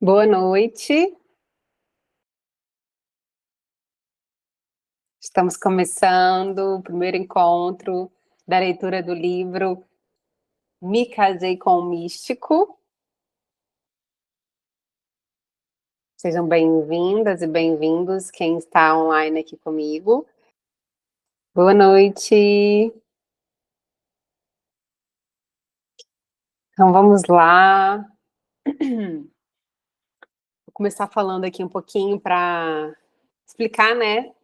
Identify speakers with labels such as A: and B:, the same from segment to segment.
A: Boa noite. Estamos começando o primeiro encontro da leitura do livro Me Casei com o Místico. Sejam bem-vindas e bem-vindos quem está online aqui comigo. Boa noite. Então vamos lá. Vou começar falando aqui um pouquinho para explicar, né,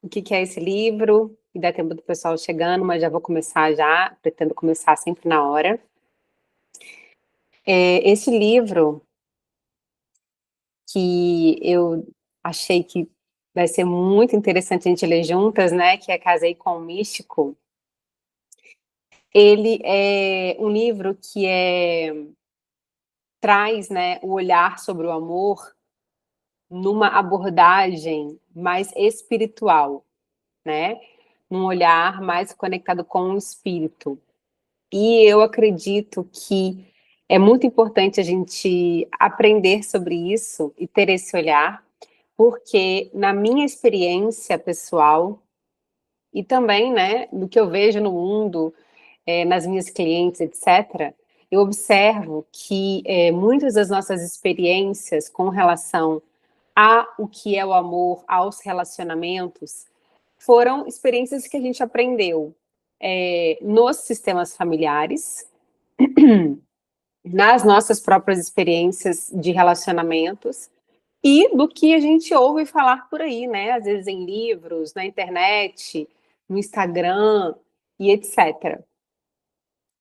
A: o que é esse livro, e dá tempo do pessoal chegando, mas já vou começar já, pretendo começar sempre na hora. Esse livro que eu achei que vai ser muito interessante a gente ler juntas, né, que é Casei com o Místico. Ele é um livro que traz, né, o olhar sobre o amor numa abordagem mais espiritual, né, num olhar mais conectado com o espírito. E eu acredito que é muito importante a gente aprender sobre isso e ter esse olhar, porque na minha experiência pessoal e também, né, do que eu vejo no mundo, nas minhas clientes, etc., eu observo que muitas das nossas experiências com relação a o que é o amor, aos relacionamentos, foram experiências que a gente aprendeu nos sistemas familiares, nas nossas próprias experiências de relacionamentos, e do que a gente ouve falar por aí, né? Às vezes em livros, na internet, no Instagram e etc.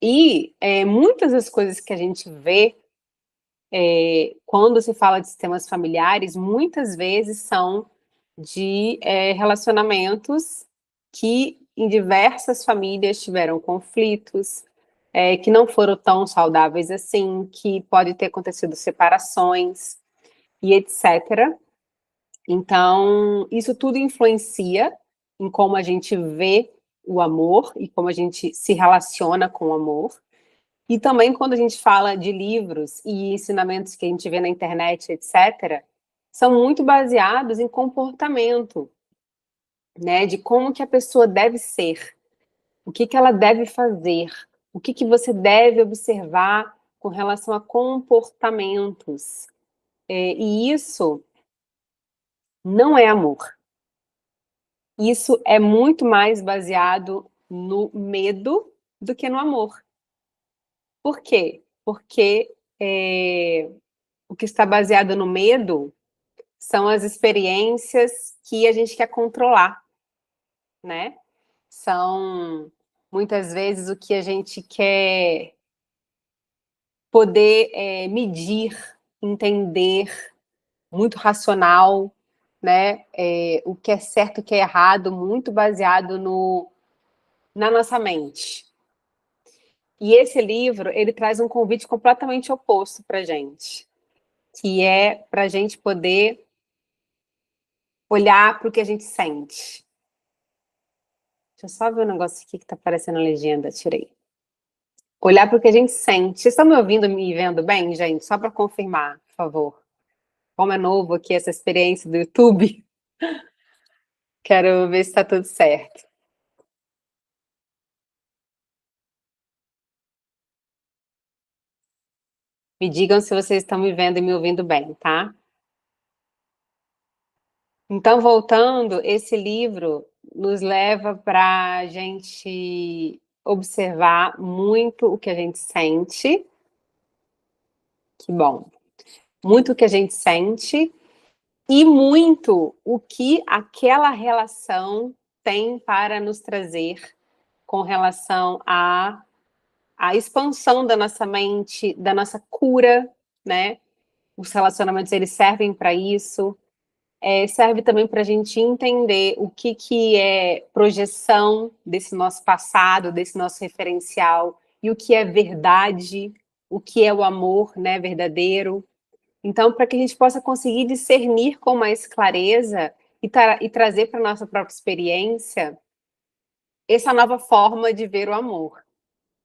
A: E muitas das coisas que a gente vê quando se fala de sistemas familiares, muitas vezes são de relacionamentos que em diversas famílias tiveram conflitos, que não foram tão saudáveis assim, que pode ter acontecido separações e etc. Então, isso tudo influencia em como a gente vê o amor e como a gente se relaciona com o amor. E também quando a gente fala de livros e ensinamentos que a gente vê na internet, etc., são muito baseados em comportamento, né? De como que a pessoa deve ser, o que ela deve fazer, o que você deve observar com relação a comportamentos. E isso não é amor. Isso é muito mais baseado no medo do que no amor. Por quê? Porque o que está baseado no medo são as experiências que a gente quer controlar, né? São muitas vezes o que a gente quer poder medir, entender, muito racional, né? O que é certo, o que é errado, muito baseado na nossa mente. E esse livro, ele traz um convite completamente oposto para gente, que é para a gente poder olhar para o que a gente sente. Deixa eu só ver um negócio aqui que está aparecendo a legenda, tirei. Olhar para o que a gente sente. Vocês estão me ouvindo, me vendo bem, gente? Só para confirmar, por favor. Como é novo aqui essa experiência do YouTube, quero ver se está tudo certo. Me digam se vocês estão me vendo e me ouvindo bem, tá? Então, voltando, esse livro nos leva para a gente observar muito o que a gente sente. Que bom. Muito o que a gente sente e muito o que aquela relação tem para nos trazer com relação à expansão da nossa mente, da nossa cura, né? Os relacionamentos, eles servem para isso. Serve também para a gente entender o que é projeção desse nosso passado, desse nosso referencial, e o que é verdade, o que é o amor, né, verdadeiro. Então, para que a gente possa conseguir discernir com mais clareza e trazer para a nossa própria experiência essa nova forma de ver o amor.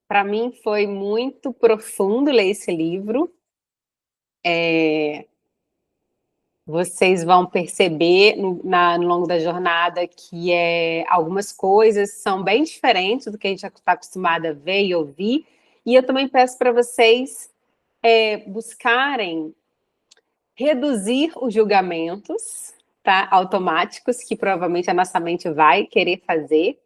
A: Para mim foi muito profundo ler esse livro. Vocês vão perceber no longo da jornada que algumas coisas são bem diferentes do que a gente está acostumado a ver e ouvir. E eu também peço para vocês buscarem reduzir os julgamentos, tá, automáticos, que provavelmente a nossa mente vai querer fazer,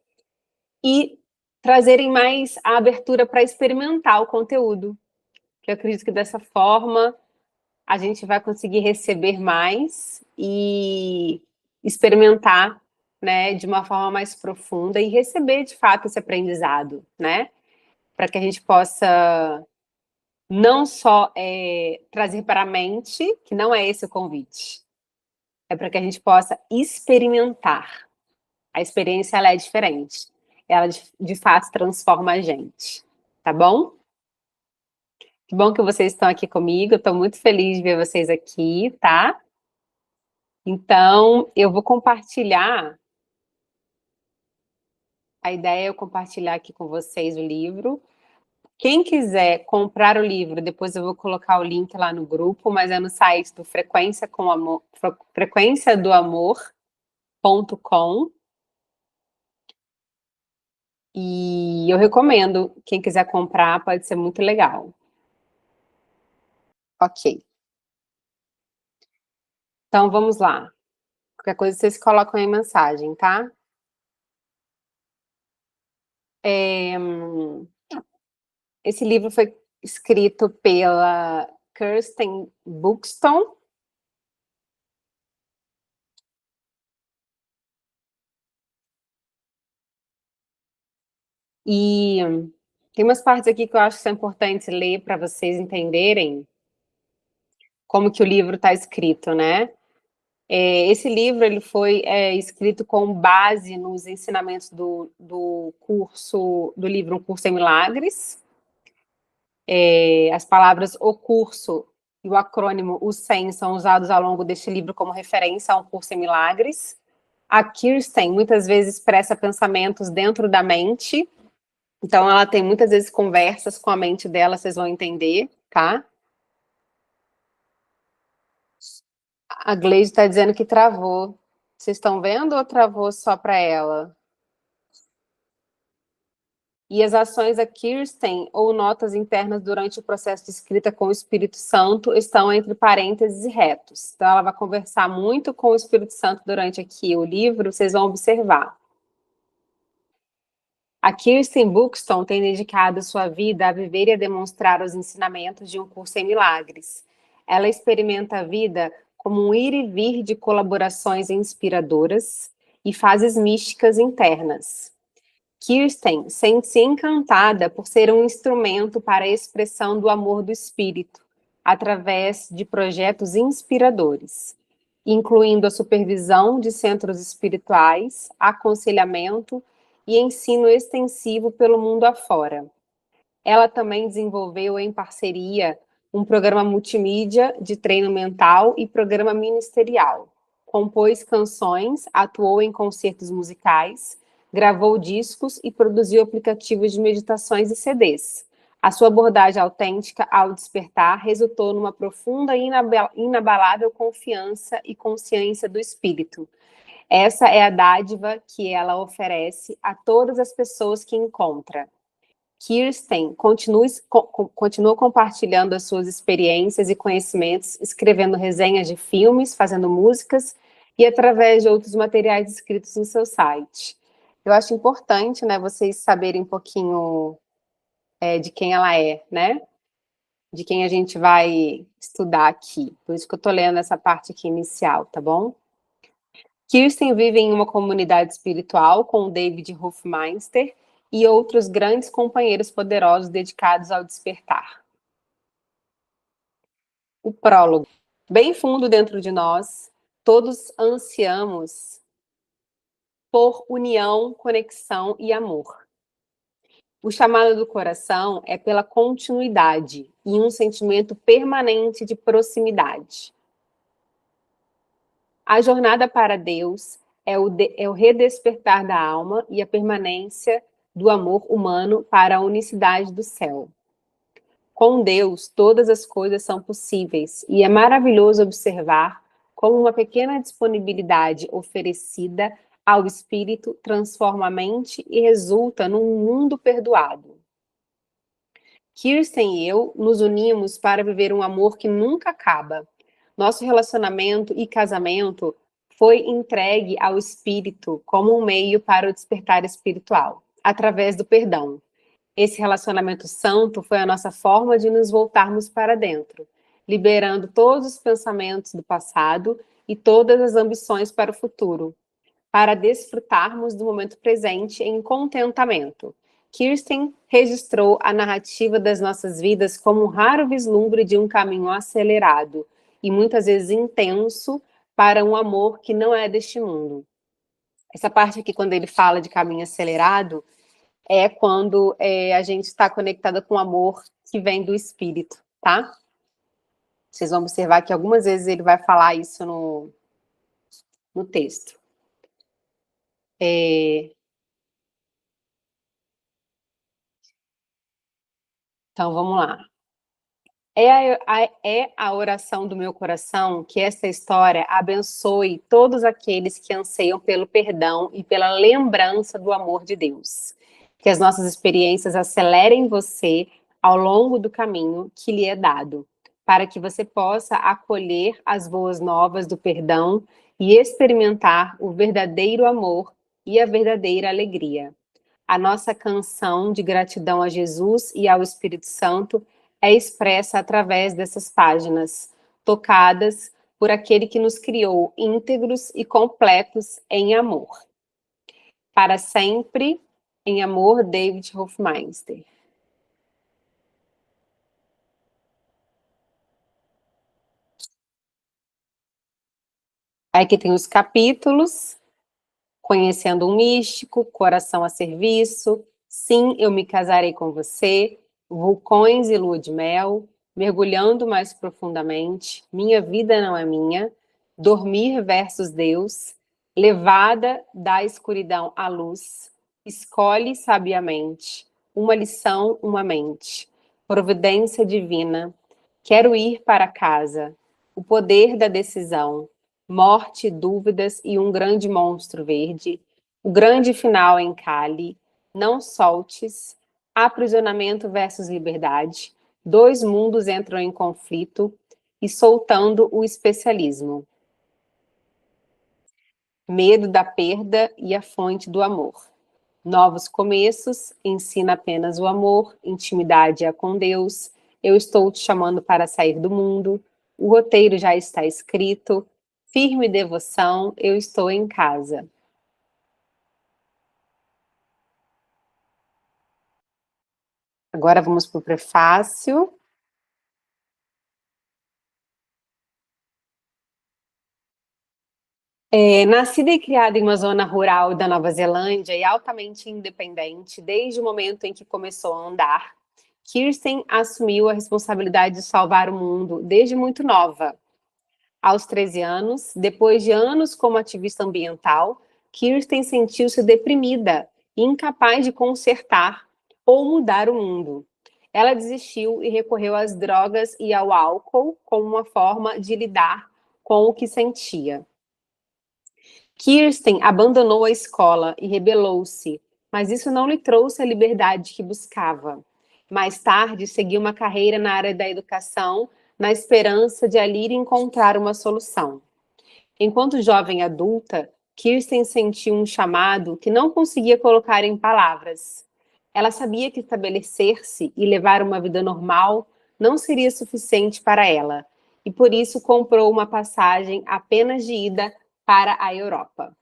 A: e trazerem mais a abertura para experimentar o conteúdo. Que eu acredito que dessa forma a gente vai conseguir receber mais e experimentar, né, de uma forma mais profunda e receber de fato esse aprendizado, né, para que a gente possa não só trazer para a mente, que não é esse o convite, é para que a gente possa experimentar. A experiência ela é diferente, ela de fato transforma a gente, tá bom? Que bom que vocês estão aqui comigo, estou muito feliz de ver vocês aqui, tá? Então, eu vou compartilhar, a ideia é eu compartilhar aqui com vocês o livro. Quem quiser comprar o livro, depois eu vou colocar o link lá no grupo, mas é no site do frequenciadoamor.com. E eu recomendo, quem quiser comprar, pode ser muito legal. Ok. Então, vamos lá. Qualquer coisa vocês colocam em mensagem, tá? Esse livro foi escrito pela Kirsten Buxton. E tem umas partes aqui que eu acho que são importantes ler para vocês entenderem como que o livro está escrito, né? Esse livro ele foi escrito com base nos ensinamentos do curso, do livro Um Curso em Milagres. As palavras o curso e o acrônimo o SEM são usados ao longo deste livro como referência a Um Curso em Milagres. A Kirsten muitas vezes expressa pensamentos dentro da mente, então ela tem muitas vezes conversas com a mente dela, vocês vão entender, tá? A Gleide está dizendo que travou. Vocês estão vendo ou travou só para ela? E as ações da Kirsten ou notas internas durante o processo de escrita com o Espírito Santo estão entre parênteses e retos. Então, ela vai conversar muito com o Espírito Santo durante aqui o livro, vocês vão observar. A Kirsten Buxton tem dedicado sua vida a viver e a demonstrar os ensinamentos de Um Curso em Milagres. Ela experimenta a vida como um ir e vir de colaborações inspiradoras e fases místicas internas. Kirsten sente-se encantada por ser um instrumento para a expressão do amor do espírito, através de projetos inspiradores, incluindo a supervisão de centros espirituais, aconselhamento e ensino extensivo pelo mundo afora. Ela também desenvolveu em parceria um programa multimídia de treino mental e programa ministerial. Compôs canções, atuou em concertos musicais, gravou discos e produziu aplicativos de meditações e CDs. A sua abordagem autêntica ao despertar resultou numa profunda e inabalável confiança e consciência do espírito. Essa é a dádiva que ela oferece a todas as pessoas que encontra. Kirsten continua compartilhando as suas experiências e conhecimentos, escrevendo resenhas de filmes, fazendo músicas e através de outros materiais escritos no seu site. Eu acho importante, né, vocês saberem um pouquinho de quem ela é, né? De quem a gente vai estudar aqui. Por isso que eu estou lendo essa parte aqui inicial, tá bom? Kirsten vive em uma comunidade espiritual com o David Hofmeister e outros grandes companheiros poderosos dedicados ao despertar. O prólogo. Bem fundo dentro de nós, todos ansiamos por união, conexão e amor. O chamado do coração é pela continuidade e um sentimento permanente de proximidade. A jornada para Deus é o redespertar da alma e a permanência do amor humano para a unicidade do céu. Com Deus, todas as coisas são possíveis e é maravilhoso observar como uma pequena disponibilidade oferecida ao espírito, transforma a mente e resulta num mundo perdoado. Kirsten e eu nos unimos para viver um amor que nunca acaba. Nosso relacionamento e casamento foi entregue ao Espírito como um meio para o despertar espiritual, através do perdão. Esse relacionamento santo foi a nossa forma de nos voltarmos para dentro, liberando todos os pensamentos do passado e todas as ambições para o futuro, para desfrutarmos do momento presente em contentamento. Kirsten registrou a narrativa das nossas vidas como um raro vislumbre de um caminho acelerado e muitas vezes intenso para um amor que não é deste mundo. Essa parte aqui, quando ele fala de caminho acelerado, é quando a gente está conectada com o amor que vem do Espírito, tá? Vocês vão observar que algumas vezes ele vai falar isso no texto. Então, vamos lá. É a oração do meu coração que essa história abençoe todos aqueles que anseiam pelo perdão e pela lembrança do amor de Deus. Que as nossas experiências acelerem você ao longo do caminho que lhe é dado, para que você possa acolher as boas novas do perdão e experimentar o verdadeiro amor e a verdadeira alegria. A nossa canção de gratidão a Jesus e ao Espírito Santo é expressa através dessas páginas, tocadas por aquele que nos criou íntegros e completos em amor. Para sempre, em amor, David Hofmeister. Aí aqui tem os capítulos: Conhecendo um Místico, Coração a Serviço, Sim, Eu Me Casarei com Você, Vulcões e Lua de Mel, Mergulhando Mais Profundamente, Minha Vida Não é Minha, Dormir versus Deus, Levada da Escuridão à Luz, Escolhe Sabiamente, Uma Lição, Uma Mente, Providência Divina, Quero Ir para Casa, O Poder da Decisão, Morte, Dúvidas e um Grande Monstro Verde, O Grande Final em Cali, Não Soltes, Aprisionamento versus Liberdade, Dois Mundos Entram em Conflito e Soltando o Especialismo. Medo da Perda e a Fonte do Amor. Novos Começos, Ensina Apenas o Amor, Intimidade é com Deus, Eu Estou Te Chamando para Sair do Mundo, O Roteiro Já Está Escrito, Firme Devoção, Eu Estou em Casa. Agora vamos para o prefácio. Nascida e criada em uma zona rural da Nova Zelândia e altamente independente desde o momento em que começou a andar, Kirsten assumiu a responsabilidade de salvar o mundo desde muito nova. Aos 13 anos, depois de anos como ativista ambiental, Kirsten sentiu-se deprimida e incapaz de consertar ou mudar o mundo. Ela desistiu e recorreu às drogas e ao álcool como uma forma de lidar com o que sentia. Kirsten abandonou a escola e rebelou-se, mas isso não lhe trouxe a liberdade que buscava. Mais tarde, seguiu uma carreira na área da educação, na esperança de ali encontrar uma solução. Enquanto jovem adulta, Kirsten sentiu um chamado que não conseguia colocar em palavras. Ela sabia que estabelecer-se e levar uma vida normal não seria suficiente para ela, e por isso comprou uma passagem apenas de ida para a Europa.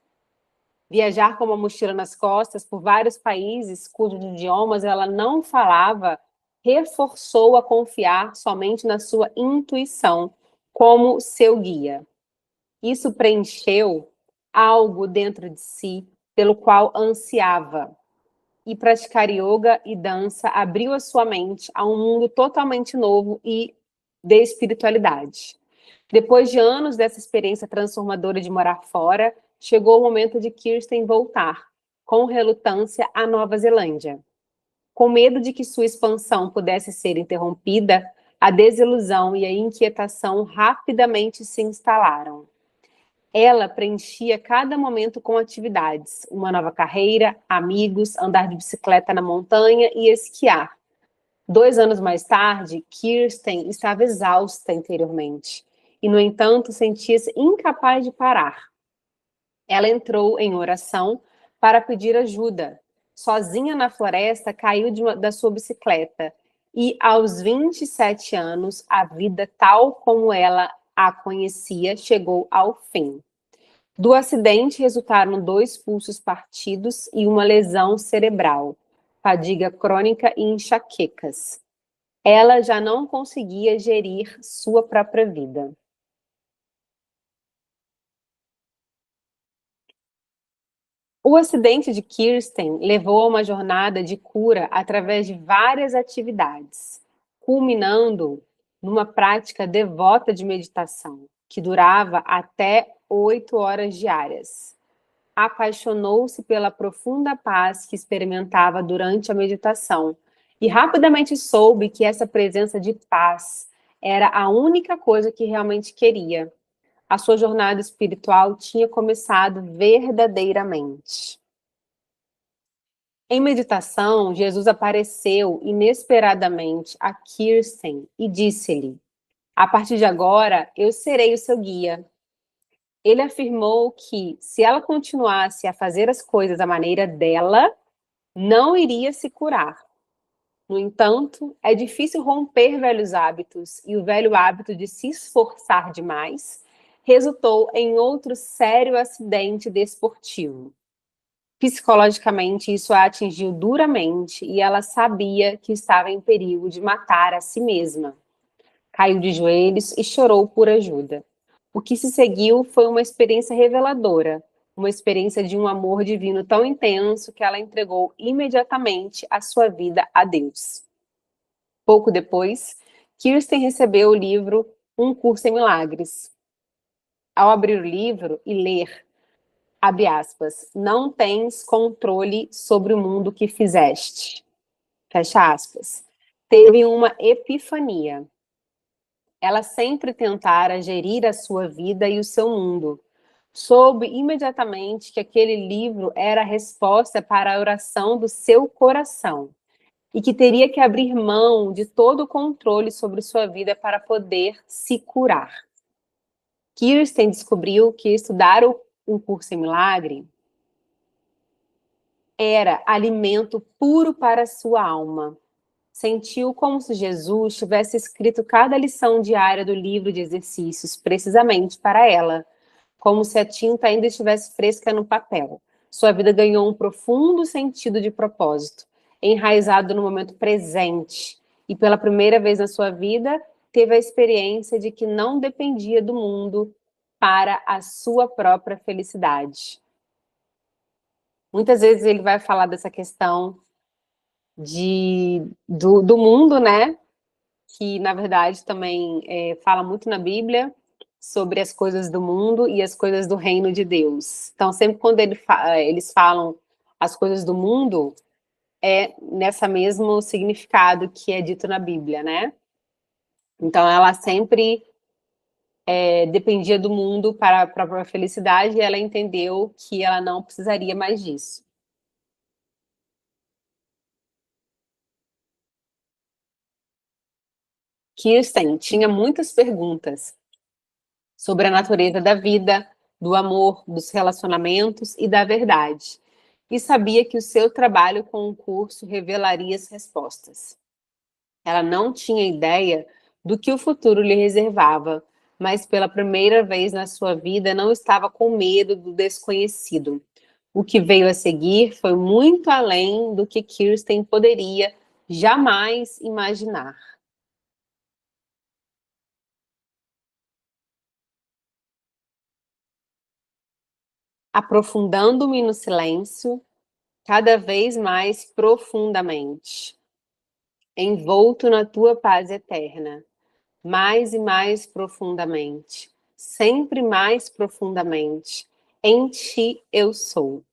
A: Viajar com uma mochila nas costas por vários países cujos idiomas ela não falava reforçou a confiar somente na sua intuição como seu guia. Isso preencheu algo dentro de si pelo qual ansiava. E praticar yoga e dança abriu a sua mente a um mundo totalmente novo e de espiritualidade. Depois de anos dessa experiência transformadora de morar fora, chegou o momento de Kirsten voltar, com relutância, à Nova Zelândia. Com medo de que sua expansão pudesse ser interrompida, a desilusão e a inquietação rapidamente se instalaram. Ela preenchia cada momento com atividades, uma nova carreira, amigos, andar de bicicleta na montanha e esquiar. 2 anos mais tarde, Kirsten estava exausta interiormente e, no entanto, sentia-se incapaz de parar. Ela entrou em oração para pedir ajuda. Sozinha na floresta, caiu da sua bicicleta e, aos 27 anos, a vida tal como ela a conhecia chegou ao fim. Do acidente resultaram 2 pulsos partidos e uma lesão cerebral, fadiga crônica e enxaquecas. Ela já não conseguia gerir sua própria vida. O acidente de Kirsten levou a uma jornada de cura através de várias atividades, culminando numa prática devota de meditação, que durava até 8 horas diárias. Apaixonou-se pela profunda paz que experimentava durante a meditação e rapidamente soube que essa presença de paz era a única coisa que realmente queria. A sua jornada espiritual tinha começado verdadeiramente. Em meditação, Jesus apareceu inesperadamente a Kirsten e disse-lhe: "A partir de agora, eu serei o seu guia." Ele afirmou que, se ela continuasse a fazer as coisas à maneira dela, não iria se curar. No entanto, é difícil romper velhos hábitos, e o velho hábito de se esforçar demais resultou em outro sério acidente desportivo. Psicologicamente, isso a atingiu duramente e ela sabia que estava em perigo de matar a si mesma. Caiu de joelhos e chorou por ajuda. O que se seguiu foi uma experiência reveladora, uma experiência de um amor divino tão intenso que ela entregou imediatamente a sua vida a Deus. Pouco depois, Kirsten recebeu o livro Um Curso em Milagres. Ao abrir o livro e ler, abre aspas, "não tens controle sobre o mundo que fizeste", fecha aspas, teve uma epifania. Ela sempre tentara gerir a sua vida e o seu mundo. Soube imediatamente que aquele livro era a resposta para a oração do seu coração e que teria que abrir mão de todo o controle sobre sua vida para poder se curar. Kirsten descobriu que estudar um curso em milagre era alimento puro para sua alma. Sentiu como se Jesus tivesse escrito cada lição diária do livro de exercícios precisamente para ela, como se a tinta ainda estivesse fresca no papel. Sua vida ganhou um profundo sentido de propósito, enraizado no momento presente, e pela primeira vez na sua vida, teve a experiência de que não dependia do mundo para a sua própria felicidade. Muitas vezes ele vai falar dessa questão do mundo, né? Que na verdade também fala muito na Bíblia sobre as coisas do mundo e as coisas do reino de Deus. Então, sempre quando eles falam as coisas do mundo, é nessa mesmo significado que é dito na Bíblia, né? Então, ela sempre dependia do mundo para a própria felicidade e ela entendeu que ela não precisaria mais disso. Kirsten tinha muitas perguntas sobre a natureza da vida, do amor, dos relacionamentos e da verdade. E sabia que o seu trabalho com o curso revelaria as respostas. Ela não tinha ideia do que o futuro lhe reservava, mas pela primeira vez na sua vida não estava com medo do desconhecido. O que veio a seguir foi muito além do que Kirsten poderia jamais imaginar. Aprofundando-me no silêncio, cada vez mais profundamente, envolto na tua paz eterna, mais e mais profundamente, sempre mais profundamente, em ti eu sou.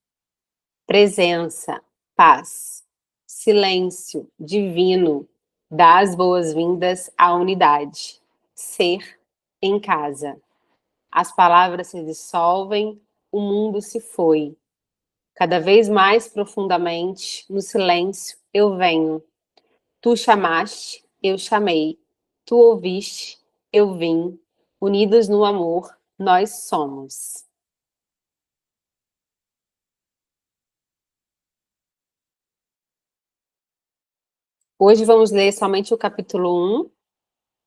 A: Presença, paz, silêncio divino, dá as boas-vindas à unidade, ser em casa. As palavras se dissolvem, o mundo se foi. Cada vez mais profundamente, no silêncio, eu venho. Tu chamaste, eu chamei. Tu ouviste, eu vim. Unidos no amor, nós somos. Hoje vamos ler somente o capítulo 1,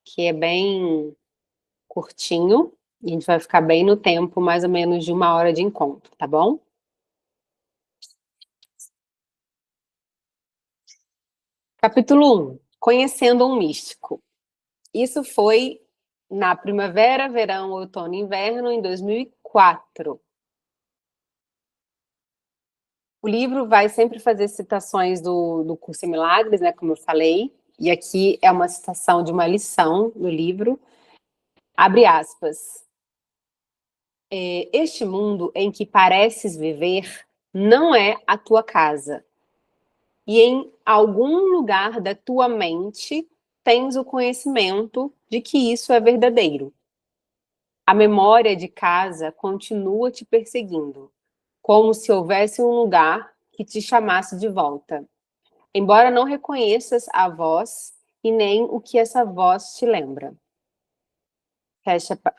A: que é bem curtinho, e a gente vai ficar bem no tempo, mais ou menos de 1 hora de encontro, tá bom? Capítulo 1, Conhecendo um Místico. Isso foi na primavera, verão, outono e inverno, em 2004. O livro vai sempre fazer citações do Curso em Milagres, né, como eu falei, e aqui é uma citação de uma lição do livro. Abre aspas. Este mundo em que pareces viver não é a tua casa. E em algum lugar da tua mente tens o conhecimento de que isso é verdadeiro. A memória de casa continua te perseguindo, como se houvesse um lugar que te chamasse de volta, embora não reconheças a voz e nem o que essa voz te lembra.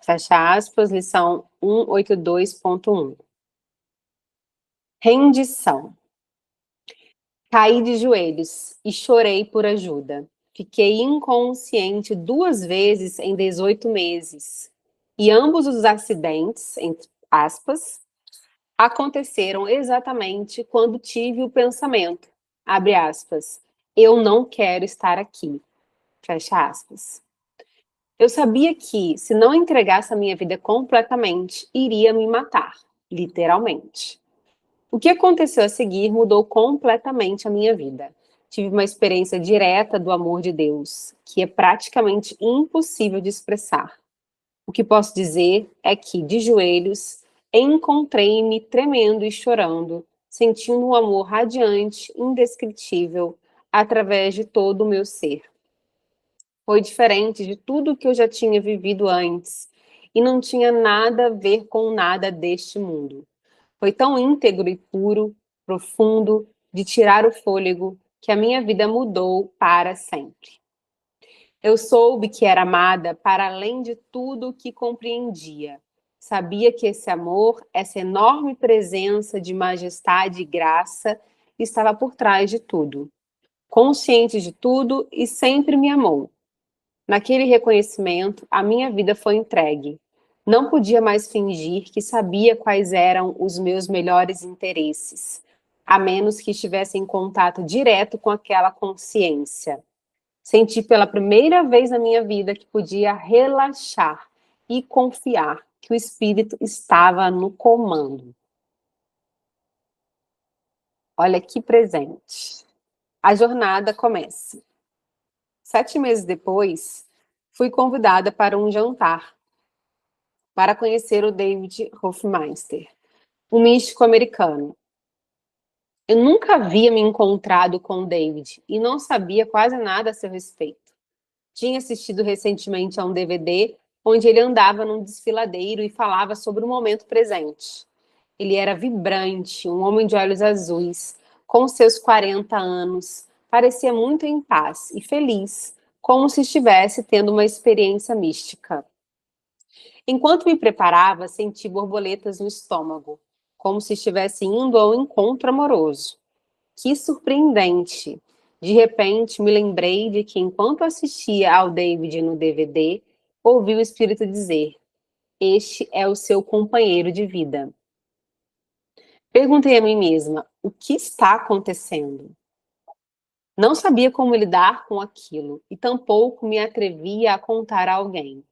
A: Fecha aspas, lição 182.1. Rendição. Caí de joelhos e chorei por ajuda. Fiquei inconsciente 2 vezes em 18 meses. E ambos os acidentes, entre aspas, aconteceram exatamente quando tive o pensamento, abre aspas, eu não quero estar aqui, fecha aspas. Eu sabia que, se não entregasse a minha vida completamente, iria me matar, literalmente. O que aconteceu a seguir mudou completamente a minha vida. Tive uma experiência direta do amor de Deus, que é praticamente impossível de expressar. O que posso dizer é que, de joelhos, encontrei-me tremendo e chorando, sentindo um amor radiante, indescritível, através de todo o meu ser. Foi diferente de tudo que eu já tinha vivido antes, e não tinha nada a ver com nada deste mundo. Foi tão íntegro e puro, profundo, de tirar o fôlego, que a minha vida mudou para sempre. Eu soube que era amada para além de tudo o que compreendia. Sabia que esse amor, essa enorme presença de majestade e graça, estava por trás de tudo. Consciente de tudo e sempre me amou. Naquele reconhecimento, a minha vida foi entregue. Não podia mais fingir que sabia quais eram os meus melhores interesses, a menos que estivesse em contato direto com aquela consciência. Senti pela primeira vez na minha vida que podia relaxar e confiar que o Espírito estava no comando. Olha que presente. A jornada começa. 7 meses depois, fui convidada para um jantar para conhecer o David Hofmeister, um místico americano. Eu nunca havia me encontrado com o David e não sabia quase nada a seu respeito. Tinha assistido recentemente a um DVD onde ele andava num desfiladeiro e falava sobre o momento presente. Ele era vibrante, um homem de olhos azuis, com seus 40 anos, parecia muito em paz e feliz, como se estivesse tendo uma experiência mística. Enquanto me preparava, senti borboletas no estômago, como se estivesse indo a um encontro amoroso. Que surpreendente! De repente, me lembrei de que, enquanto assistia ao David no DVD, ouvi o Espírito dizer: Este é o seu companheiro de vida. Perguntei a mim mesma: o que está acontecendo? Não sabia como lidar com aquilo e tampouco me atrevia a contar a alguém.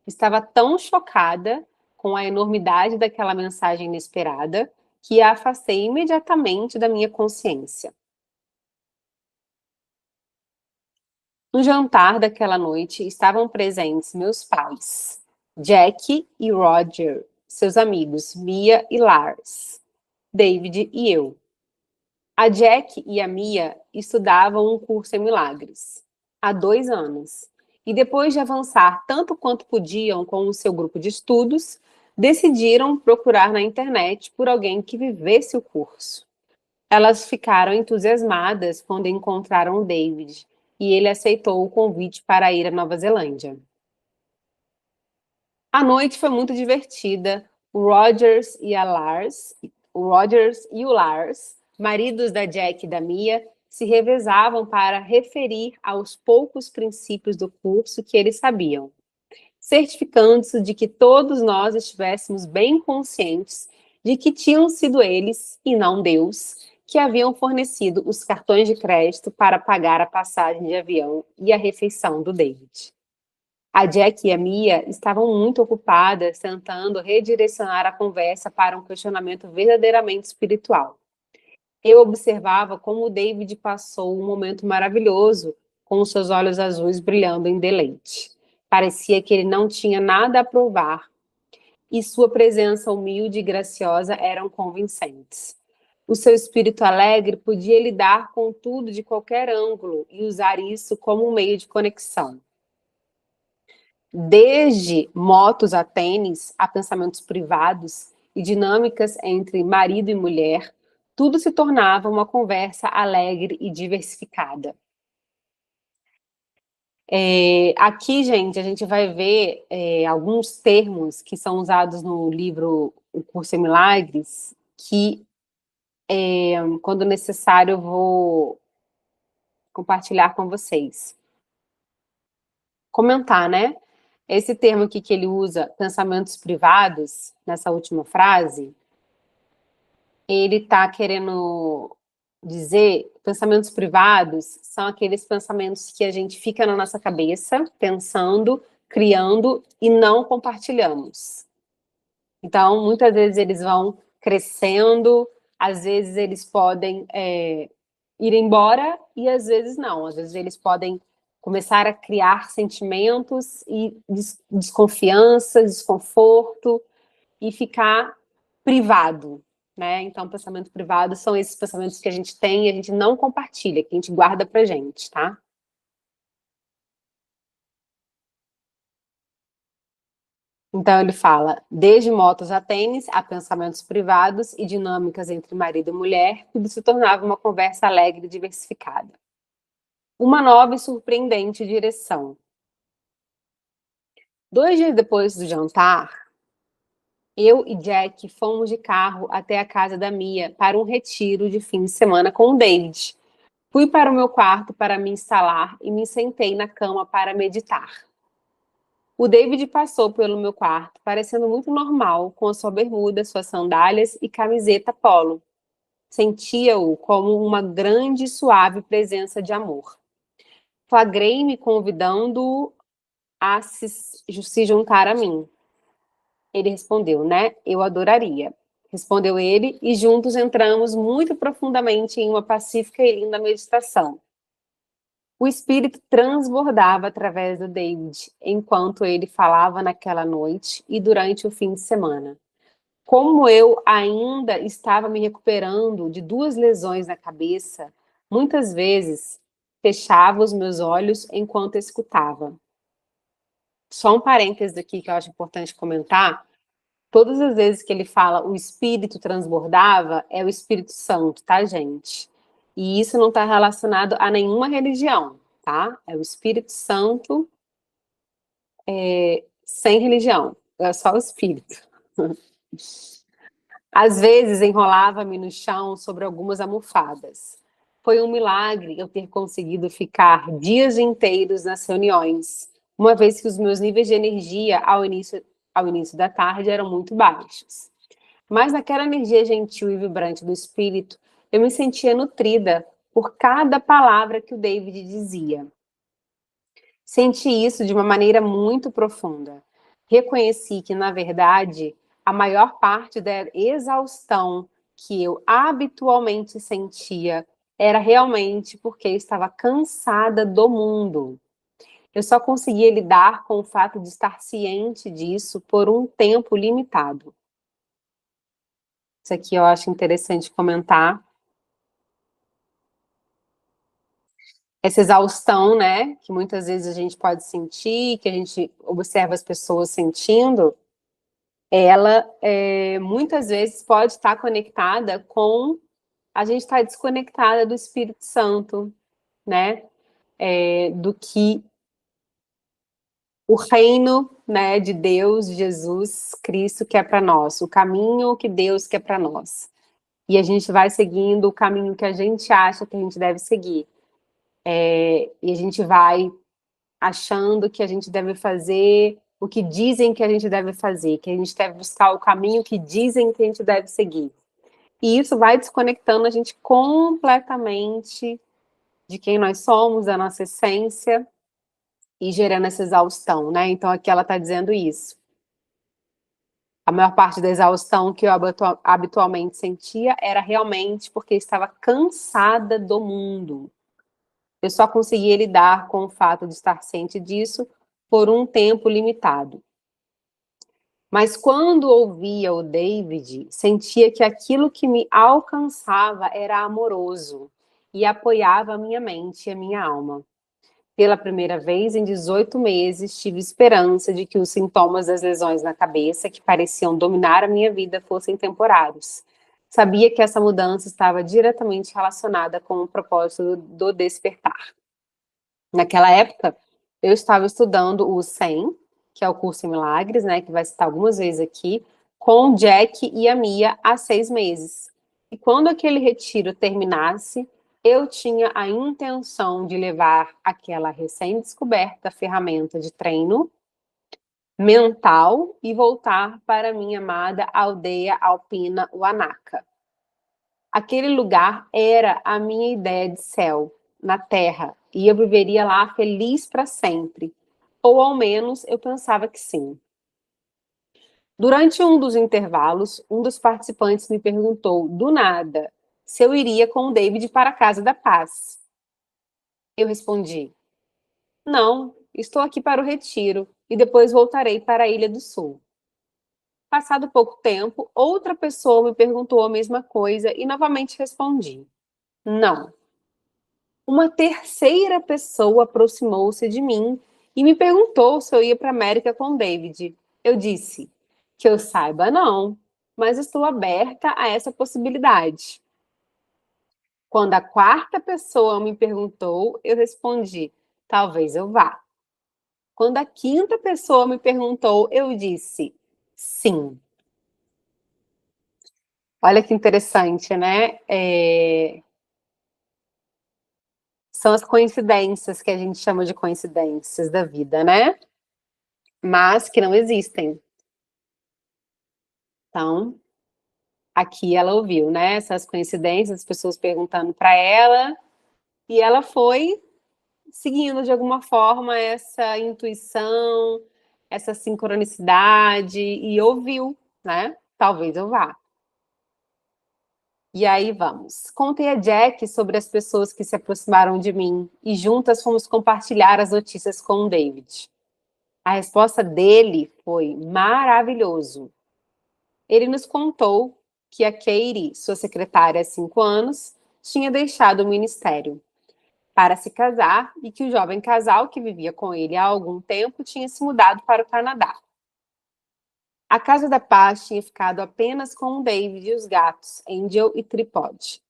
A: Estava tão chocada com a enormidade daquela mensagem inesperada que a afastei imediatamente da minha consciência. No jantar daquela noite estavam presentes meus pais, Jack e Roger, seus amigos Mia e Lars, David e eu. A Jack e a Mia estudavam um curso em milagres há 2 anos, e depois de avançar tanto quanto podiam com o seu grupo de estudos, decidiram procurar na internet por alguém que vivesse o curso. Elas ficaram entusiasmadas quando encontraram o David e ele aceitou o convite para ir à Nova Zelândia. A noite foi muito divertida. O Rogers e o Lars, maridos da Jack e da Mia, se revezavam para referir aos poucos princípios do curso que eles sabiam, certificando-se de que todos nós estivéssemos bem conscientes de que tinham sido eles, e não Deus, que haviam fornecido os cartões de crédito para pagar a passagem de avião e a refeição do David. A Jack e a Mia estavam muito ocupadas tentando redirecionar a conversa para um questionamento verdadeiramente espiritual. Eu observava como o David passou um momento maravilhoso com os seus olhos azuis brilhando em deleite. Parecia que ele não tinha nada a provar e sua presença humilde e graciosa eram convincentes. O seu espírito alegre podia lidar com tudo de qualquer ângulo e usar isso como um meio de conexão. Desde motos a tênis, a pensamentos privados e dinâmicas entre marido e mulher, tudo se tornava uma conversa alegre e diversificada. Aqui, gente, a gente vai ver alguns termos que são usados no livro O Curso em Milagres, que, quando necessário, eu vou compartilhar com vocês. Comentar, né? Esse termo aqui que ele usa, pensamentos privados, nessa última frase, ele está querendo dizer, pensamentos privados são aqueles pensamentos que a gente fica na nossa cabeça, pensando, criando e não compartilhamos. Então, muitas vezes eles vão crescendo, às vezes eles podem ir embora e às vezes não. Às vezes eles podem começar a criar sentimentos e desconfiança, desconforto e ficar privado, né? Então, pensamento privado são esses pensamentos que a gente tem e a gente não compartilha, que a gente guarda pra gente, tá? Então, ele fala, desde motos a tênis, a pensamentos privados e dinâmicas entre marido e mulher, tudo se tornava uma conversa alegre e diversificada. Uma nova e surpreendente direção. 2 dias depois do jantar, eu e Jack fomos de carro até a casa da Mia para um retiro de fim de semana com o David. Fui para o meu quarto para me instalar e me sentei na cama para meditar. O David passou pelo meu quarto, parecendo muito normal, com a sua bermuda, suas sandálias e camiseta polo. Sentia-o como uma grande e suave presença de amor. Flagrei-me convidando-o a se juntar a mim. Ele respondeu, né? Eu adoraria. Respondeu ele, e juntos entramos muito profundamente em uma pacífica e linda meditação. O espírito transbordava através do David, enquanto ele falava naquela noite e durante o fim de semana. Como eu ainda estava me recuperando de 2 lesões na cabeça, muitas vezes fechava os meus olhos enquanto escutava. Só um parênteses aqui que eu acho importante comentar. Todas as vezes que ele fala o Espírito transbordava, é o Espírito Santo, tá, gente? E isso não está relacionado a nenhuma religião, tá? É o Espírito Santo sem religião, é só o Espírito. Às vezes enrolava-me no chão sobre algumas almofadas. Foi um milagre eu ter conseguido ficar dias inteiros nas reuniões, uma vez que os meus níveis de energia ao início da tarde eram muito baixos. Mas naquela energia gentil e vibrante do espírito, eu me sentia nutrida por cada palavra que o David dizia. Senti isso de uma maneira muito profunda. Reconheci que, na verdade, a maior parte da exaustão que eu habitualmente sentia era realmente porque estava cansada do mundo. Eu só conseguia lidar com o fato de estar ciente disso por um tempo limitado. Isso aqui eu acho interessante comentar. Essa exaustão, né, que muitas vezes a gente pode sentir, que a gente observa as pessoas sentindo, ela muitas vezes pode estar conectada com a gente está desconectada do Espírito Santo, né? Do que o reino, né, de Deus, de Jesus Cristo que é para nós, o caminho que Deus quer para nós. E a gente vai seguindo o caminho que a gente acha que a gente deve seguir. E a gente vai achando que a gente deve fazer o que dizem que a gente deve fazer, que a gente deve buscar o caminho que dizem que a gente deve seguir. E isso vai desconectando a gente completamente de quem nós somos, da nossa essência, e gerando essa exaustão, né? Então aqui ela está dizendo isso. A maior parte da exaustão que eu habitualmente sentia era realmente porque estava cansada do mundo. Eu só conseguia lidar com o fato de estar ciente disso por um tempo limitado. Mas quando ouvia o David, sentia que aquilo que me alcançava era amoroso e apoiava a minha mente e a minha alma. Pela primeira vez em 18 meses, tive esperança de que os sintomas das lesões na cabeça, que pareciam dominar a minha vida, fossem temporários. Sabia que essa mudança estava diretamente relacionada com o propósito do despertar. Naquela época, eu estava estudando o 100, que é o curso em milagres, né, que vai citar algumas vezes aqui, com o Jack e a Mia há 6 meses. E quando aquele retiro terminasse, eu tinha a intenção de levar aquela recém-descoberta ferramenta de treino mental e voltar para minha amada aldeia alpina Wanaka. Aquele lugar era a minha ideia de céu, na terra, e eu viveria lá feliz para sempre. Ou ao menos eu pensava que sim. Durante um dos intervalos, um dos participantes me perguntou, do nada, se eu iria com o David para a Casa da Paz. Eu respondi, não, estou aqui para o retiro e depois voltarei para a Ilha do Sul. Passado pouco tempo, outra pessoa me perguntou a mesma coisa e novamente respondi, não. Uma terceira pessoa aproximou-se de mim e me perguntou se eu ia para a América com David. Eu disse, que eu saiba não, mas estou aberta a essa possibilidade. Quando a quarta pessoa me perguntou, eu respondi, talvez eu vá. Quando a quinta pessoa me perguntou, eu disse, sim. Olha que interessante, né? São as coincidências que a gente chama de coincidências da vida, né? Mas que não existem. Então, aqui ela ouviu, né? Essas coincidências, as pessoas perguntando para ela, e ela foi seguindo de alguma forma essa intuição, essa sincronicidade, e ouviu, né? Talvez eu vá. E aí vamos. Contei a Jack sobre as pessoas que se aproximaram de mim e juntas fomos compartilhar as notícias com o David. A resposta dele foi maravilhoso. Ele nos contou que a Katie, sua secretária há 5 anos, tinha deixado o ministério para se casar e que o jovem casal que vivia com ele há algum tempo tinha se mudado para o Canadá. A Casa da Paz tinha ficado apenas com o David e os gatos, Angel e Tripod.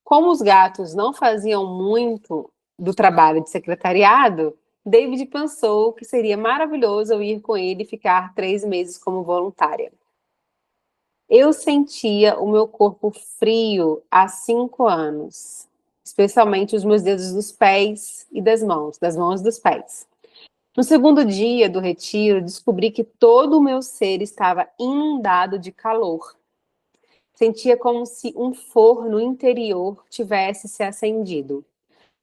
A: Como os gatos não faziam muito do trabalho de secretariado, David pensou que seria maravilhoso eu ir com ele e ficar 3 meses como voluntária. Eu sentia o meu corpo frio há 5 anos, especialmente os meus dedos dos pés e das mãos e dos pés. No segundo dia do retiro, descobri que todo o meu ser estava inundado de calor. Sentia como se um forno interior tivesse se acendido.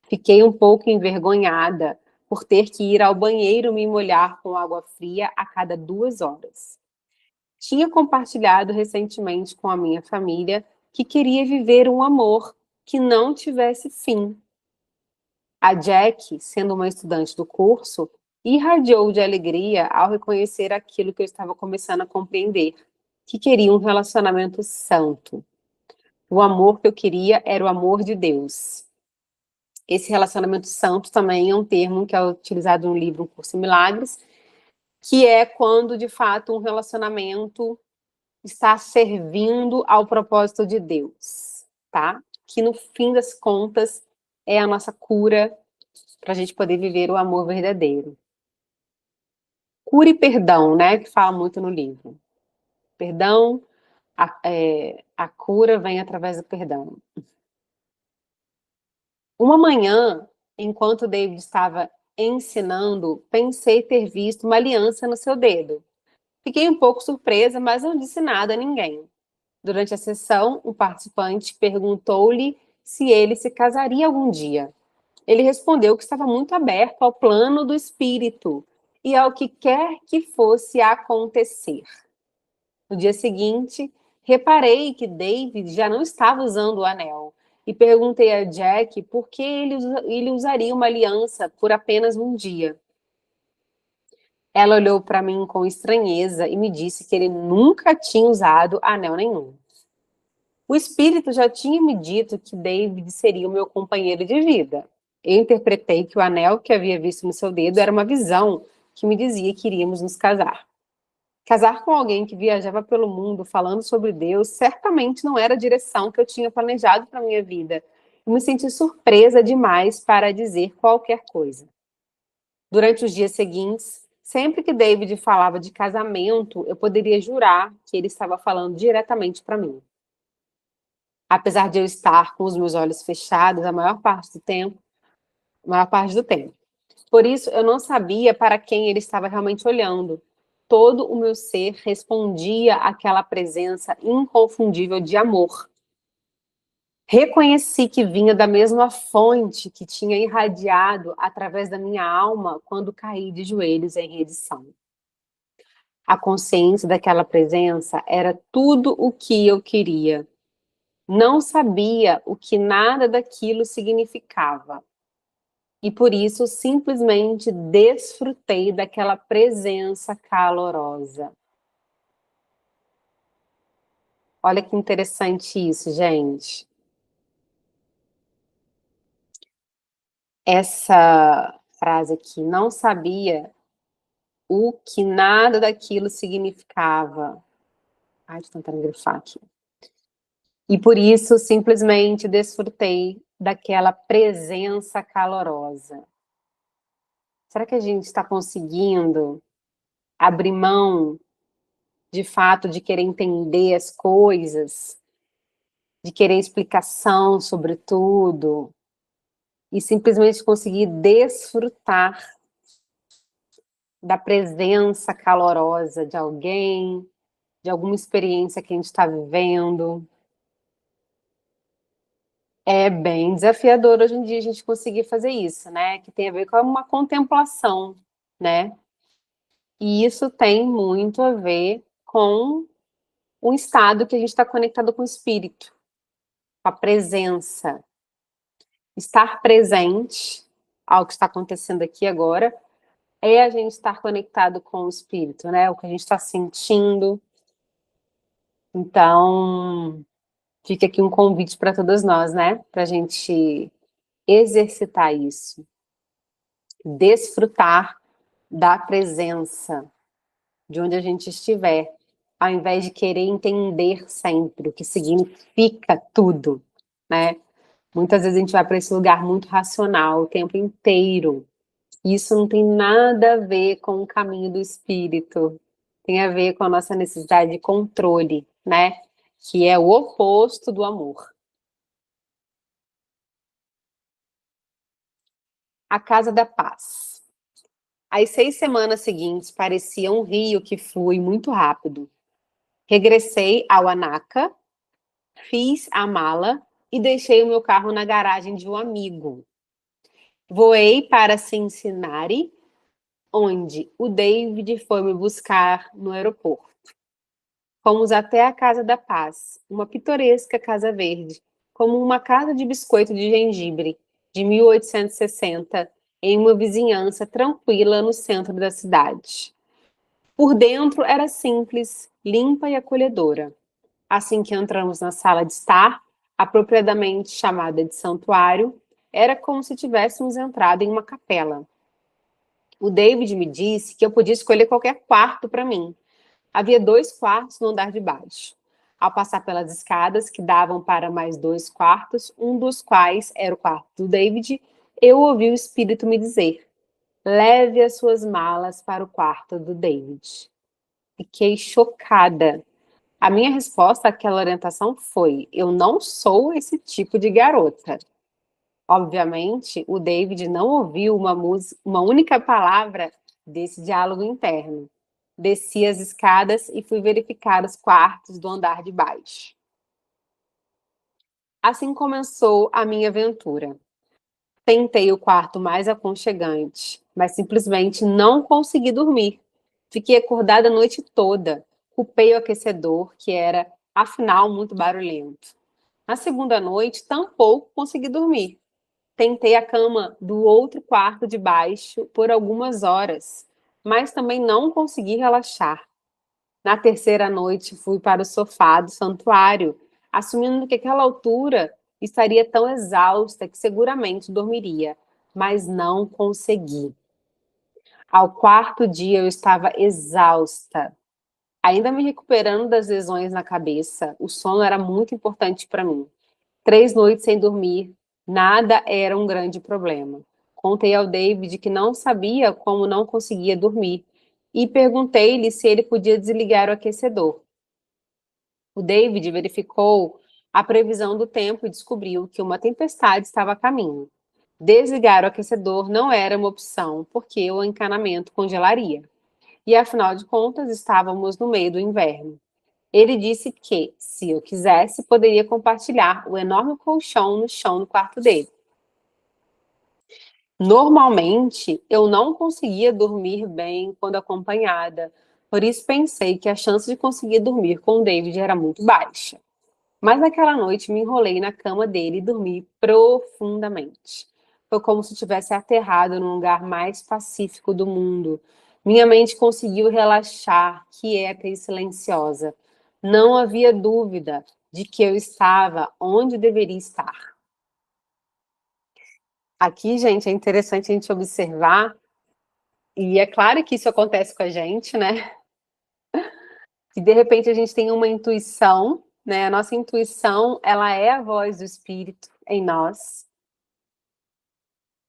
A: Fiquei um pouco envergonhada por ter que ir ao banheiro me molhar com água fria a cada 2 horas. Tinha compartilhado recentemente com a minha família que queria viver um amor que não tivesse fim. A Jack, sendo uma estudante do curso, irradiou de alegria ao reconhecer aquilo que eu estava começando a compreender, que queria um relacionamento santo. O amor que eu queria era o amor de Deus. Esse relacionamento santo também é um termo que é utilizado no livro Um Curso em Milagres, que é quando, de fato, um relacionamento está servindo ao propósito de Deus, tá? Que no fim das contas é a nossa cura para a gente poder viver o amor verdadeiro. Cura e perdão, né? Que fala muito no livro. Perdão, a cura vem através do perdão. Uma manhã, enquanto David estava ensinando, pensei ter visto uma aliança no seu dedo. Fiquei um pouco surpresa, mas não disse nada a ninguém. Durante a sessão, um participante perguntou-lhe se ele se casaria algum dia. Ele respondeu que estava muito aberto ao plano do espírito e ao que quer que fosse acontecer. No dia seguinte, reparei que David já não estava usando o anel e perguntei a Jack por que ele usaria uma aliança por apenas um dia. Ela olhou para mim com estranheza e me disse que ele nunca tinha usado anel nenhum. O espírito já tinha me dito que David seria o meu companheiro de vida. Eu interpretei que o anel que havia visto no seu dedo era uma visão que me dizia que iríamos nos casar. Casar com alguém que viajava pelo mundo falando sobre Deus certamente não era a direção que eu tinha planejado para minha vida. Eu me senti surpresa demais para dizer qualquer coisa. Durante os dias seguintes, sempre que David falava de casamento, eu poderia jurar que ele estava falando diretamente para mim. Apesar de eu estar com os meus olhos fechados a maior parte do tempo. Por isso, eu não sabia para quem ele estava realmente olhando. Todo o meu ser respondia àquela presença inconfundível de amor. Reconheci que vinha da mesma fonte que tinha irradiado através da minha alma quando caí de joelhos em rendição. A consciência daquela presença era tudo o que eu queria. Não sabia o que nada daquilo significava. E por isso simplesmente desfrutei daquela presença calorosa. Olha que interessante isso, gente. Essa frase aqui, não sabia o que nada daquilo significava. Ai, tô tentando grifar aqui. E por isso simplesmente desfrutei daquela presença calorosa. Será que a gente está conseguindo abrir mão, de fato, de querer entender as coisas, de querer explicação sobre tudo, e simplesmente conseguir desfrutar da presença calorosa de alguém, de alguma experiência que a gente está vivendo? É bem desafiador hoje em dia a gente conseguir fazer isso, né? Que tem a ver com uma contemplação, né? E isso tem muito a ver com um estado que a gente está conectado com o espírito, com a presença. Estar presente ao que está acontecendo aqui agora é a gente estar conectado com o espírito, né? O que a gente está sentindo. Então, fica aqui um convite para todas nós, né? Para a gente exercitar isso, desfrutar da presença de onde a gente estiver, ao invés de querer entender sempre o que significa tudo, né? Muitas vezes a gente vai para esse lugar muito racional o tempo inteiro. E isso não tem nada a ver com o caminho do espírito. Tem a ver com a nossa necessidade de controle, né? Que é o oposto do amor. A Casa da Paz. As 6 semanas seguintes pareciam um rio que flui muito rápido. Regressei ao Anaca, fiz a mala e deixei o meu carro na garagem de um amigo. Voei para Cincinnati, onde o David foi me buscar no aeroporto. Fomos até a Casa da Paz, uma pitoresca casa verde, como uma casa de biscoito de gengibre, de 1860, em uma vizinhança tranquila no centro da cidade. Por dentro era simples, limpa e acolhedora. Assim que entramos na sala de estar, apropriadamente chamada de santuário, era como se tivéssemos entrado em uma capela. O David me disse que eu podia escolher qualquer quarto para mim. Havia 2 quartos no andar de baixo. Ao passar pelas escadas que davam para mais 2 quartos, um dos quais era o quarto do David, eu ouvi o espírito me dizer: leve as suas malas para o quarto do David. Fiquei chocada. A minha resposta àquela orientação foi: eu não sou esse tipo de garota. Obviamente, o David não ouviu uma única palavra desse diálogo interno. Desci as escadas e fui verificar os quartos do andar de baixo. Assim começou a minha aventura. Tentei o quarto mais aconchegante, mas simplesmente não consegui dormir. Fiquei acordada a noite toda. Culpei o aquecedor, que era, afinal, muito barulhento. Na segunda noite, tampouco consegui dormir. Tentei a cama do outro quarto de baixo por algumas horas, mas também não consegui relaxar. Na terceira noite, fui para o sofá do santuário, assumindo que aquela altura estaria tão exausta que seguramente dormiria, mas não consegui. Ao quarto dia, eu estava exausta, ainda me recuperando das lesões na cabeça. O sono era muito importante para mim. 3 noites sem dormir, nada era um grande problema. Contei ao David que não sabia como não conseguia dormir e perguntei-lhe se ele podia desligar o aquecedor. O David verificou a previsão do tempo e descobriu que uma tempestade estava a caminho. Desligar o aquecedor não era uma opção, porque o encanamento congelaria. E afinal de contas, estávamos no meio do inverno. Ele disse que, se eu quisesse, poderia compartilhar o enorme colchão no chão do quarto dele. Normalmente, eu não conseguia dormir bem quando acompanhada, por isso pensei que a chance de conseguir dormir com o David era muito baixa. Mas naquela noite me enrolei na cama dele e dormi profundamente. Foi como se tivesse aterrado no lugar mais pacífico do mundo. Minha mente conseguiu relaxar, quieta e silenciosa. Não havia dúvida de que eu estava onde deveria estar. Aqui, gente, é interessante a gente observar, e é claro que isso acontece com a gente, né? Que de repente a gente tem uma intuição, né? A nossa intuição, ela é a voz do espírito em nós.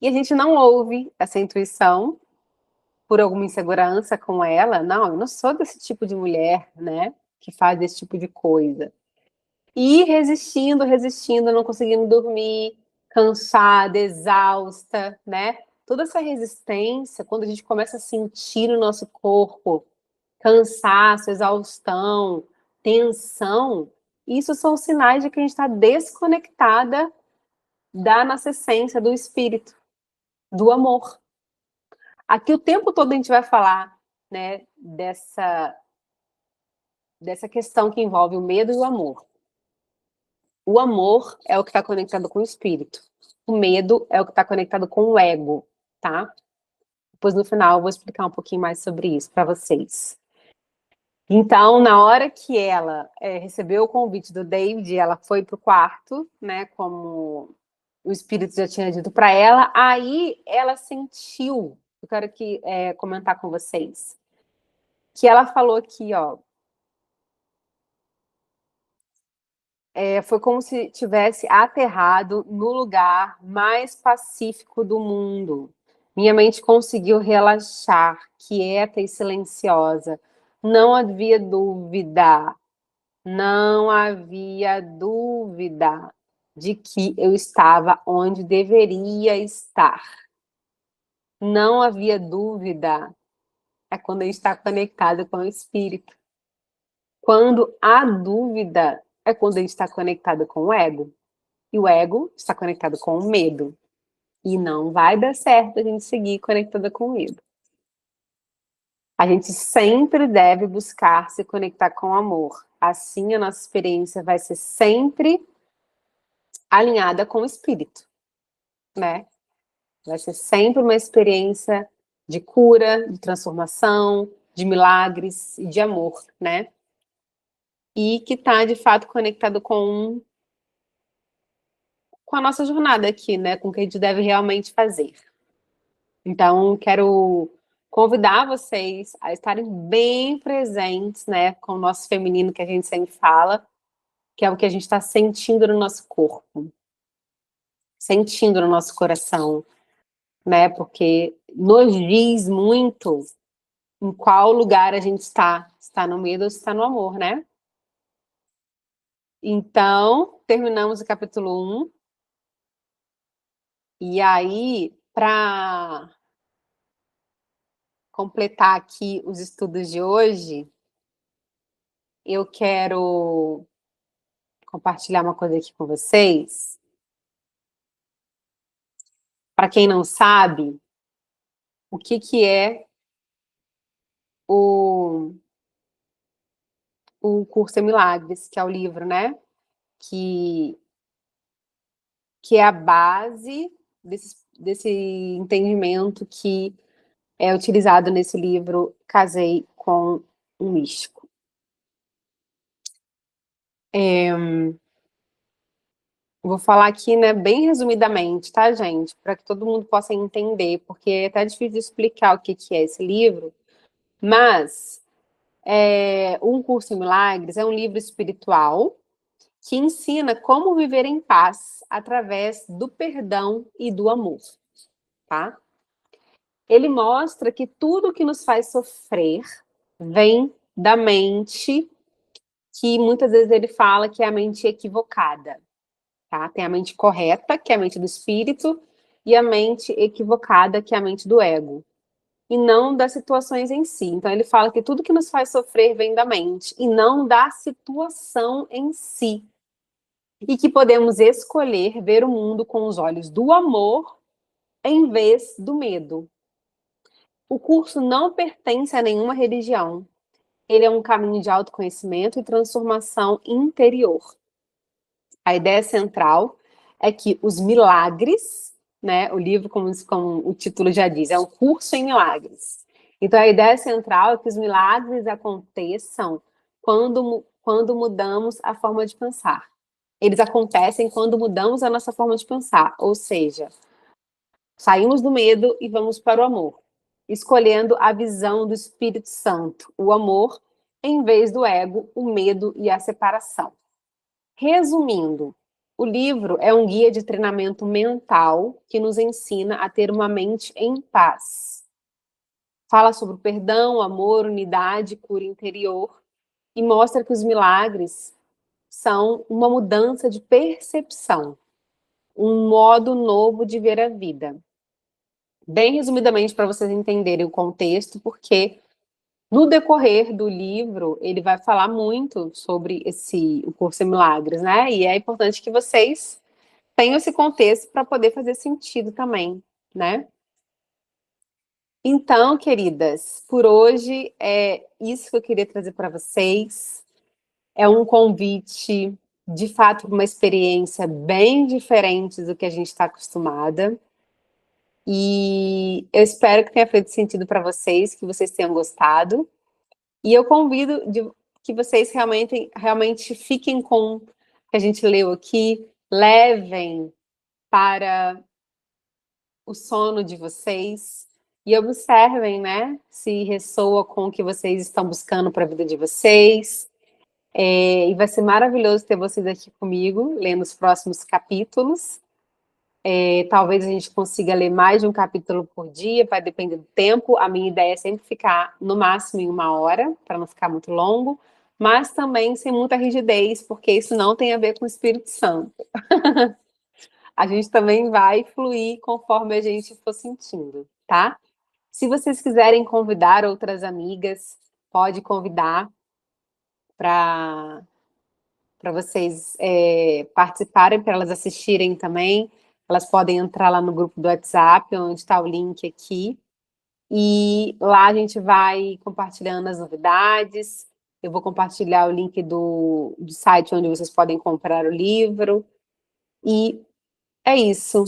A: E a gente não ouve essa intuição por alguma insegurança com ela. Não, eu não sou desse tipo de mulher, né? Que faz esse tipo de coisa. E resistindo, resistindo, não conseguindo dormir, cansada, exausta, né? Toda essa resistência, quando a gente começa a sentir no nosso corpo cansaço, exaustão, tensão, isso são sinais de que a gente está desconectada da nossa essência, do espírito, do amor. Aqui o tempo todo a gente vai falar, né, dessa questão que envolve o medo e o amor. O amor é o que está conectado com o espírito. O medo é o que está conectado com o ego, tá? Depois no final eu vou explicar um pouquinho mais sobre isso para vocês. Então, na hora que ela recebeu o convite do David, ela foi para o quarto, né? Como o espírito já tinha dito para ela. Aí ela sentiu. Eu quero aqui comentar com vocês que ela falou aqui, ó. Foi como se tivesse aterrado no lugar mais pacífico do mundo. Minha mente conseguiu relaxar, quieta e silenciosa. Não havia dúvida, não havia dúvida de que eu estava onde deveria estar. Não havia dúvida. É quando a gente está conectado com o espírito. Quando há dúvida, é quando a gente está conectado com o ego. E o ego está conectado com o medo. E não vai dar certo a gente seguir conectada com o medo. A gente sempre deve buscar se conectar com o amor. Assim, a nossa experiência vai ser sempre alinhada com o espírito, né? Vai ser sempre uma experiência de cura, de transformação, de milagres e de amor, né? E que está, de fato, conectado com a nossa jornada aqui, né? Com o que a gente deve realmente fazer. Então, quero convidar vocês a estarem bem presentes, né, com o nosso feminino que a gente sempre fala, que é o que a gente está sentindo no nosso corpo, sentindo no nosso coração, né, porque nos diz muito em qual lugar a gente está, se está no medo ou se está no amor, né? Então, terminamos o capítulo 1, e aí, para completar aqui os estudos de hoje, eu quero compartilhar uma coisa aqui com vocês. Para quem não sabe, o que é o, o Curso em Milagres, que é o livro, né? Que, que é a base desse entendimento que é utilizado nesse livro Casei com um Místico. Vou falar aqui, né, bem resumidamente, tá, gente? Para que todo mundo possa entender, porque é até difícil de explicar o que é esse livro, mas Um Curso em Milagres é um livro espiritual que ensina como viver em paz através do perdão e do amor, tá? Ele mostra que tudo que nos faz sofrer vem da mente, que muitas vezes ele fala que é a mente equivocada, tá? Tem a mente correta, que é a mente do espírito, e a mente equivocada, que é a mente do ego, e não das situações em si. Então ele fala que tudo que nos faz sofrer vem da mente, e não da situação em si. E que podemos escolher ver o mundo com os olhos do amor em vez do medo. O curso não pertence a nenhuma religião. Ele é um caminho de autoconhecimento e transformação interior. A ideia central é que os milagres, né, o livro, como o título já diz, é um curso em milagres. Então, a ideia central é que os milagres aconteçam quando mudamos a forma de pensar. Eles acontecem quando mudamos a nossa forma de pensar, ou seja, saímos do medo e vamos para o amor, escolhendo a visão do Espírito Santo, o amor, em vez do ego, o medo e a separação. Resumindo, o livro é um guia de treinamento mental que nos ensina a ter uma mente em paz. Fala sobre perdão, amor, unidade, cura interior e mostra que os milagres são uma mudança de percepção, um modo novo de ver a vida. Bem resumidamente, para vocês entenderem o contexto, porque no decorrer do livro ele vai falar muito sobre o Curso em Milagres, né? E é importante que vocês tenham esse contexto para poder fazer sentido também, né? Então, queridas, por hoje é isso que eu queria trazer para vocês. É um convite, de fato, uma experiência bem diferente do que a gente está acostumada. E eu espero que tenha feito sentido para vocês, que vocês tenham gostado. E eu convido que vocês realmente fiquem com o que a gente leu aqui, levem para o sono de vocês e observem, né, se ressoa com o que vocês estão buscando para a vida de vocês. E vai ser maravilhoso ter vocês aqui comigo, lendo os próximos capítulos. Talvez a gente consiga ler mais de um capítulo por dia, vai depender do tempo. A minha ideia é sempre ficar no máximo em 1 hora, para não ficar muito longo, mas também sem muita rigidez, porque isso não tem a ver com o Espírito Santo. A gente também vai fluir conforme a gente for sentindo, tá? Se vocês quiserem convidar outras amigas, pode convidar para vocês participarem, para elas assistirem também. Elas podem entrar lá no grupo do WhatsApp, onde está o link aqui. E lá a gente vai compartilhando as novidades. Eu vou compartilhar o link do site onde vocês podem comprar o livro. E é isso.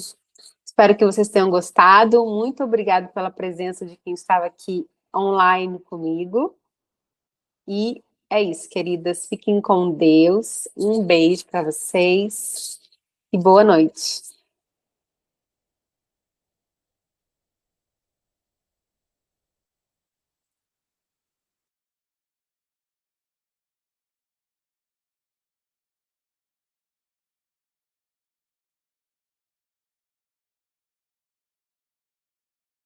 A: Espero que vocês tenham gostado. Muito obrigada pela presença de quem estava aqui online comigo. E é isso, queridas. Fiquem com Deus. Um beijo para vocês e boa noite.